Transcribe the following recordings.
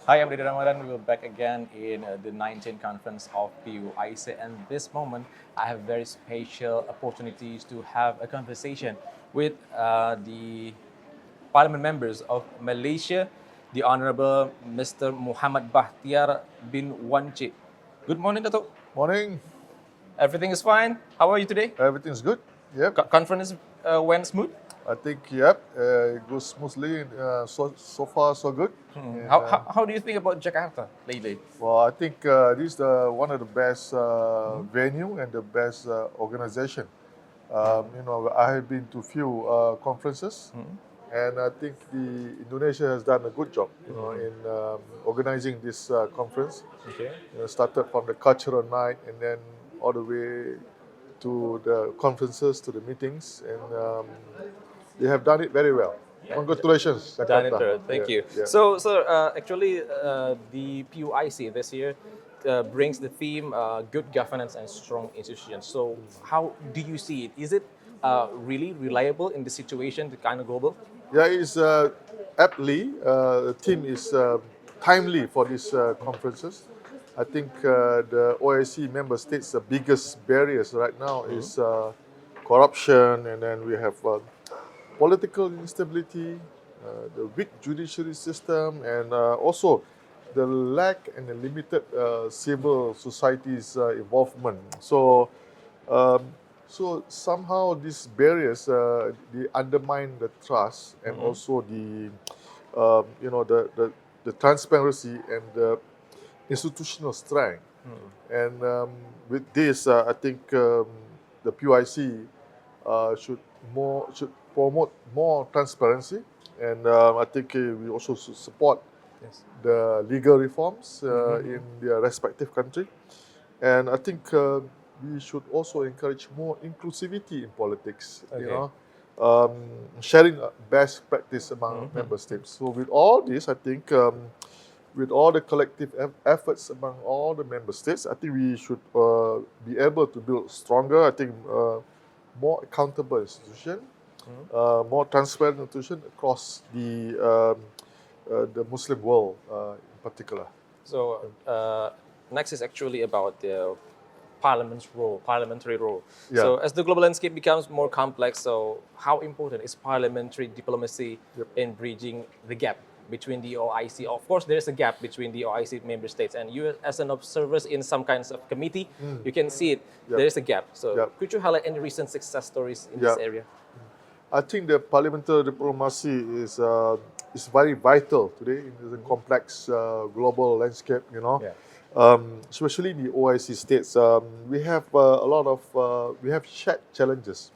Hi, I'm Dede Ramadan. We're back again in the 19th conference of PUIC, and this moment I have very special opportunities to have a conversation with the Parliament members of Malaysia, the Honorable Mr. Muhammad Bahtiar bin Wancik. Good morning, Dato'. Morning. Everything is fine. How are you today? Everything's good. Yep. Conference went smooth. I think yep. It goes smoothly. So far so good. And, How do you think about Jakarta lately? well, I think this is one of the best venue and the best organization. I have been to few conferences, and I think the Indonesia has done a good job. In organizing this conference. Okay. Started from the cultural night and then all the way to the conferences, to the meetings, and they have done it very well. Congratulations, Done it, Jakarta. thank Yeah, you. yeah. So, actually, the PUIC this year brings the theme good governance and strong institutions. So, how do you see it? Is it really reliable in the situation, the kind of global? Yeah, it's aptly, the theme is timely for these conferences. I think the OIC member states, the biggest barriers right now is corruption, and then we have political instability, the weak judiciary system, and also the lack and the limited civil society's involvement. Um, so somehow these barriers they undermine the trust and also the transparency and the institutional strength. And with this, I think the PUIC should promote more transparency, and I think we also should support Yes. the legal reforms in their respective country, and I think we should also encourage more inclusivity in politics. Okay. Sharing best practice among member states. So with all this, I think. With all the collective efforts among all the member states, I think we should be able to build stronger, I think, more accountable institution, more transparent institution across the Muslim world in particular. So, next is actually about the parliament's role, parliamentary role. Yeah. So, as the global landscape becomes more complex, so how important is parliamentary diplomacy in bridging the gap between the OIC? Of course, there is a gap between the OIC member states, and you, as an observer in some kinds of committee, you can see it. There is a gap. So, could you highlight any recent success stories in this area? I think the parliamentary diplomacy is very vital today in the complex global landscape. Especially in the OIC states, we have we have shared challenges.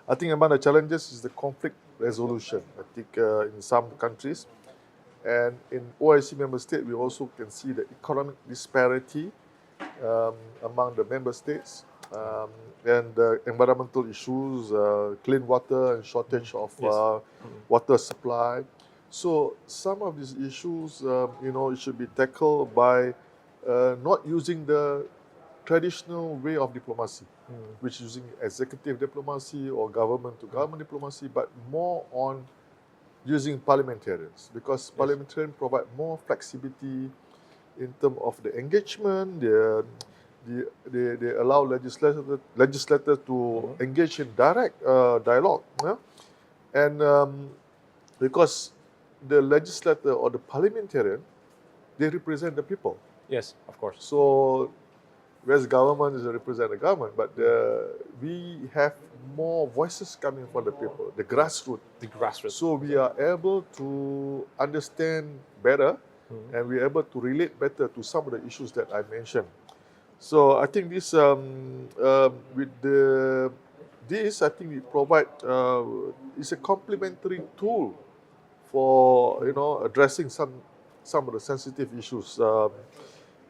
I think among the challenges is the conflict resolution. I think in some countries, and in OIC member state, we also can see the economic disparity among the member states, and environmental issues, clean water and shortage of water supply. So some of these issues, it should be tackled by not using the traditional way of diplomacy, which is using executive diplomacy or government to government diplomacy, but more on using parliamentarians, because parliamentarians provide more flexibility in terms of the engagement. They allow legislators to engage in direct dialogue, and because the legislator or the parliamentarian, they represent the people. Yes, of course. So, whereas government is represent the government, but we have more voices coming from the people, the grassroots. The grassroots. So we are able to understand better, and we're able to relate better to some of the issues that I mentioned. So I think this I think we provide is a complementary tool for addressing some of the sensitive issues.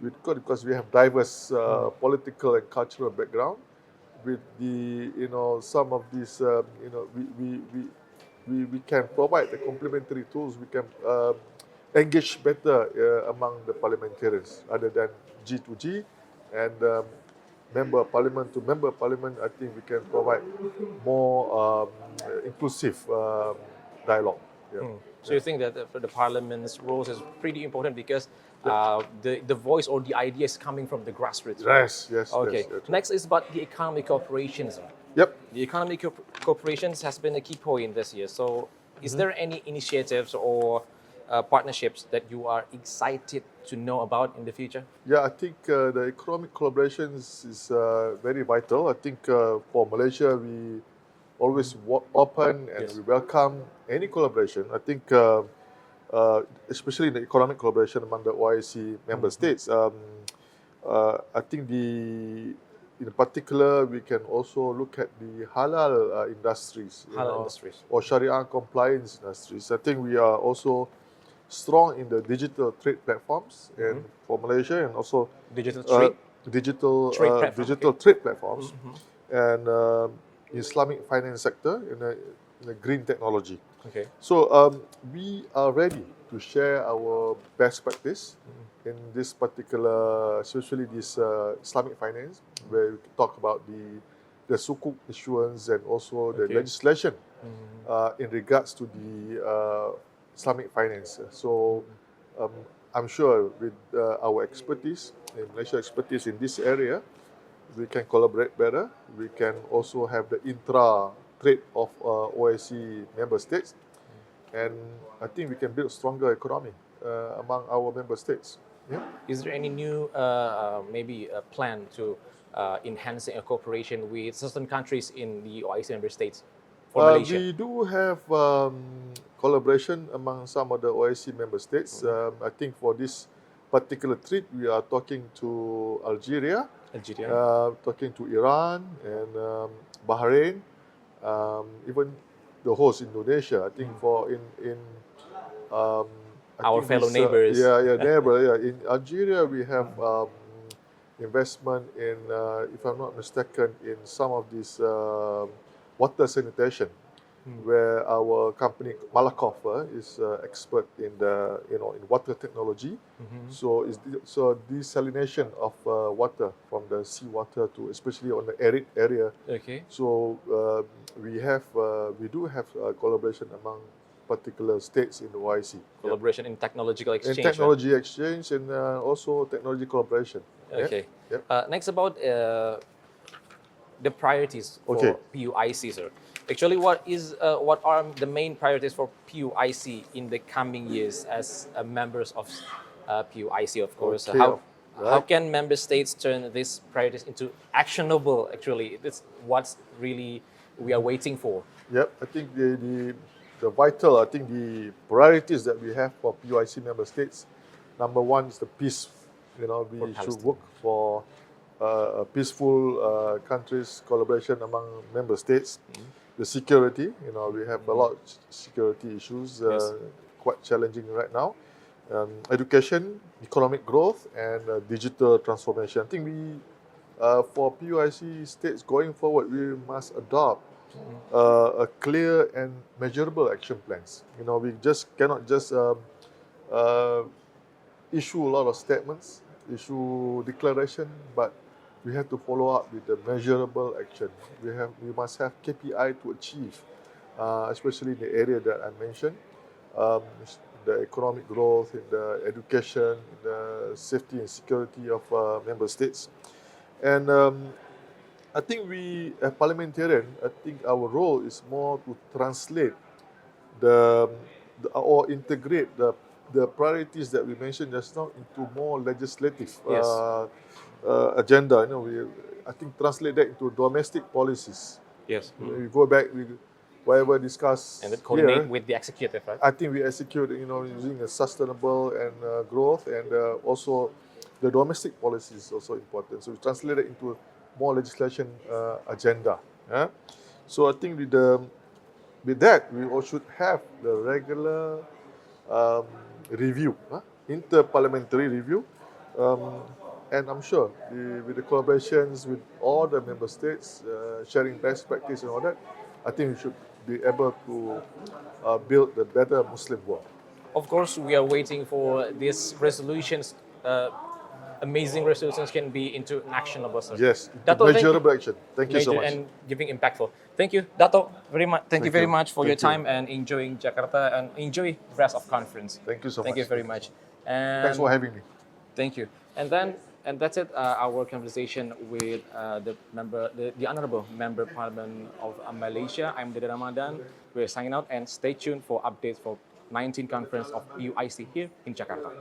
Because we have diverse political and cultural background, with some of these we can provide the complementary tools. We can engage better among the parliamentarians rather than G to G, and member of parliament to member of parliament. I think we can provide more inclusive dialogue. So you think that the Parliament's role is pretty important because the voice or the idea is coming from the grassroots. Yes. Okay. Yes, Next is about the economic cooperations. Yep. The economic cooperations has been a key point this year. So, is there any initiatives or partnerships that you are excited to know about in the future? Yeah, I think the economic collaborations is very vital. I think for Malaysia, we always open and Yes. we welcome any collaboration. I think, especially in the economic collaboration among the OIC member states, I think in particular, we can also look at the halal industries, Halal industries. or Sharia compliance industries. I think we are also strong in the digital trade platforms and for Malaysia, and also Digital trade. Trade platform, digital trade platforms, and Islamic finance sector in the green technology. Okay. So we are ready to share our best practice in this particular, especially this Islamic finance, where we talk about the sukuk issuance and also the legislation in regards to the Islamic finance. So I'm sure with our expertise, in Malaysia expertise in this area, we can collaborate better. We can also have the intra-trade of OIC member states. And I think we can build stronger economy among our member states. Yeah. Is there any new, maybe a plan to enhancing a cooperation with certain countries in the OIC member states for Malaysia? We do have collaboration among some of the OIC member states. I think for this particular trip, we are talking to Algeria, talking to Iran and Bahrain, even the host Indonesia. I think for in our fellow neighbors. Neighbor. Yeah, in Algeria we have investment in, if I'm not mistaken, in some of these water sanitation, where our company Malakoff is expert in the in water technology. So desalination of water from the seawater to especially on the arid area. Okay. So we do have collaboration among particular states in the OIC. Collaboration in technological exchange. In technology exchange and also technology collaboration. Okay. Yep. Next about the priorities for Okay. PUIC, sir. Actually, what are the main priorities for PUIC in the coming years as members of PUIC, of course? Okay, How can member states turn these priorities into actionable? Actually, that's what's really we are waiting for. Yep, I think the vital, I think the priorities that we have for PUIC member states, number one is the peace. We should work for a peaceful countries collaboration among member states. The security, we have a lot of security issues, quite challenging right now. Education, economic growth, and digital transformation. I think for PUIC states going forward, we must adopt a clear and measurable action plans. We cannot just issue a lot of statements, issue declaration, but we have to follow up with the measurable action. We must have KPI to achieve, especially in the area that I mentioned, the economic growth, in the education, in the safety and security of member states. And I think we, as parliamentarian, I think our role is more to translate or integrate the priorities that we mentioned just now into more legislative agenda. I think translate that into domestic policies. Yes. We go back, whatever discuss and then coordinate here, with the executive, right? I think we execute, using a sustainable and growth, and also the domestic policy is also important. So we translate it into more legislation agenda. Yeah? So I think with that, we all should have the regular review, inter-parliamentary review. And I'm sure with the collaborations with all the member states, sharing best practice and all that, I think we should be able to build a better Muslim world. Of course, we are waiting for these resolutions amazing resolutions can be into actionable, sir. Yes, Dato, thank you. measurable action. Thank you so Major much. and giving impactful. Thank you, Dato, very much. Thank you very much for your Thank you. time and enjoying Jakarta and enjoy the rest of conference. Thank you so Thank much. you very much. And Thanks for having me. thank you. And that's it. Our conversation with the honorable member Parliament of Malaysia. I'm Dede Ramadan. We're signing out and stay tuned for updates for 19th conference of PUIC here in Jakarta.